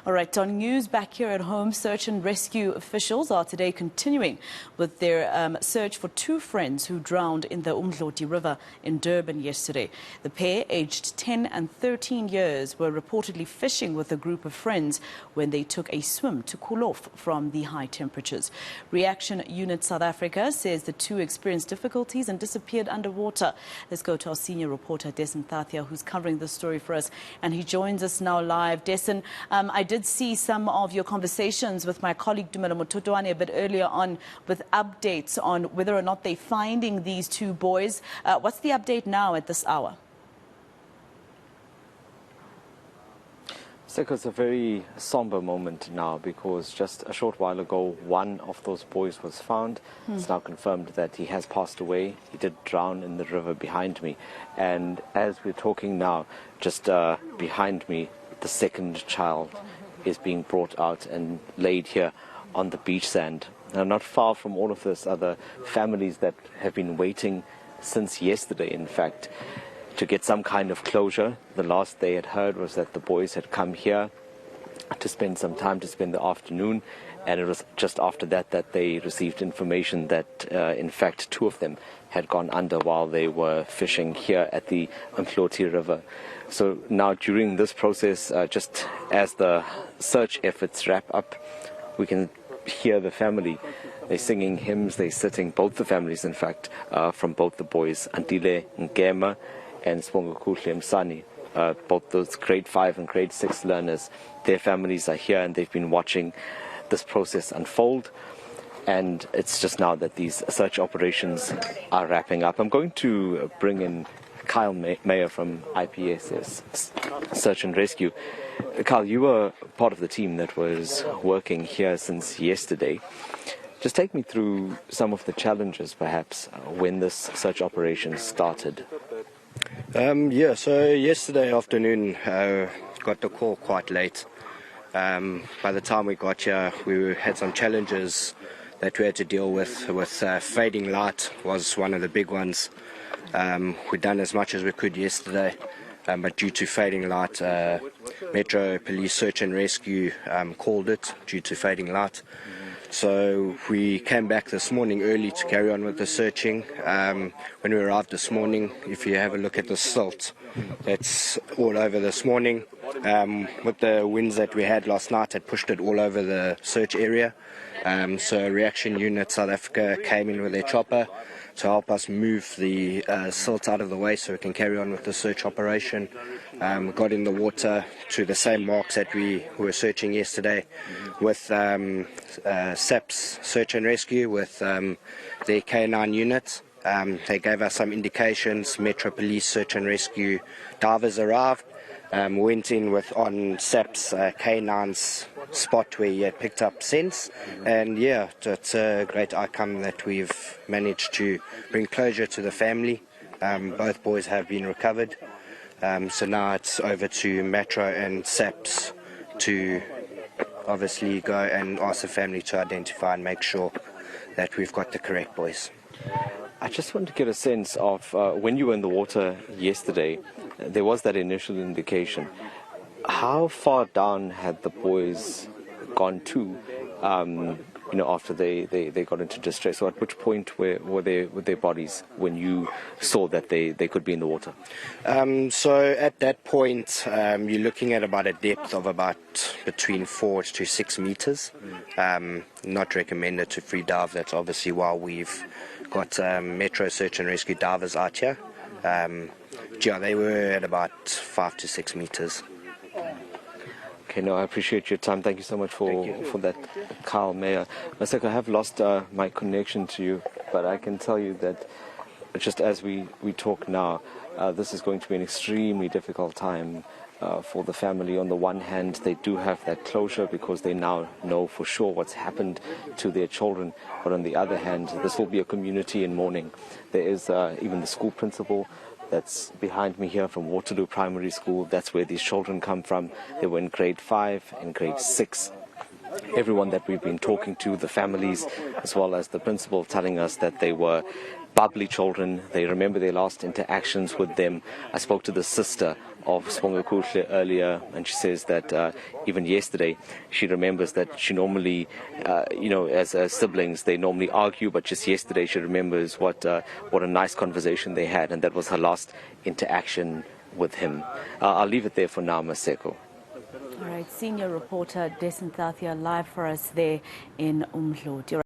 All right, on news back here at home, search and rescue officials are today continuing with their search for two friends who drowned in the Umdloti River in Durban yesterday. The pair, aged 10 and 13 years, were reportedly fishing with a group of friends when they took a swim to cool off from the high temperatures. Reaction Unit South Africa says the two experienced difficulties and disappeared underwater. Let's go to our senior reporter, Dasen Thathiah, who's covering this story for us, and he joins us now live. Dasen, I did see some of your conversations with my colleague Dumela Mototwane a bit earlier on with updates on whether or not they're finding these two boys. What's the update now at this hour? It's a very somber moment now because just a short while ago, one of those boys was found. It's now confirmed that he has passed away. He did drown in the river behind me. And as we're talking now, just behind me, the second child is being brought out and laid here on the beach sand. Now, not far from all of this are the families that have been waiting since yesterday, in fact, to get some kind of closure. The last they had heard was that the boys had come here to spend some time, to spend the afternoon, and it was just after that that they received information that in fact two of them had gone under while they were fishing here at the Umdloti River. So now during this process, just as the search efforts wrap up, we can hear the family. They're singing hymns, they're sitting, both the families in fact, from both the boys, Antile Ngema and Spongokuhle Msani, both those grade 5 and grade 6 learners. Their families are here and they've been watching this process unfold. And it's just now that these search operations are wrapping up. I'm going to bring in Kyle Mayer from IPS's Search and Rescue. Kyle, you were part of the team that was working here since yesterday. Just take me through some of the challenges, perhaps, when this search operation started. So yesterday afternoon, got the call quite late. By the time we got here, we had some challenges that we had to deal with fading light was one of the big ones. We'd done as much as we could yesterday, but due to fading light, Metro Police Search and Rescue called it due to fading light. So we came back this morning early to carry on with the searching. When we arrived this morning, if you have a look at the silt, it's all over this morning. With the winds that we had last night, it pushed it all over the search area. So Reaction Unit South Africa came in with their chopper to help us move the silt out of the way so we can carry on with the search operation. We got in the water to the same marks that we were searching yesterday with SAP's Search and Rescue with their K9 unit. They gave us some indications. Metro Police Search and Rescue divers arrived. Went in on SAP's K9's spot where he had picked up scents, and yeah, it's a great outcome that we've managed to bring closure to the family. Both boys have been recovered, so now it's over to Metro and SAP's to obviously go and ask the family to identify and make sure that we've got the correct boys. I just want to get a sense of when you were in the water yesterday, there was that initial indication. How far down had the boys gone to, after they got into distress? Or at which point were their bodies when you saw that they could be in the water? So at that point, you're looking at about a depth of about between 4 to 6 meters. Not recommended to free dive. That's obviously why we've got Metro Search and Rescue divers out here. They were at about 5 to 6 meters. Okay, no, I appreciate your time. Thank you so much for that, Kyle Mayer. Maseko, I have lost my connection to you, but I can tell you that just as we talk now, this is going to be an extremely difficult time for the family. On the one hand, they do have that closure because they now know for sure what's happened to their children. But on the other hand, this will be a community in mourning. There is even the school principal that's behind me here from Waterloo Primary School. That's where these children come from. They were in grade 5 and grade 6. Everyone that we've been talking to, the families, as well as the principal, telling us that they were bubbly children. They remember their last interactions with them. I spoke to the sister of Sibonga earlier, and she says that even yesterday she remembers that she normally, as siblings, they normally argue, but just yesterday she remembers what a nice conversation they had, and that was her last interaction with him. I'll leave it there for now, Maseko. All right, senior reporter Dasen Thathiah live for us there in Umdloti.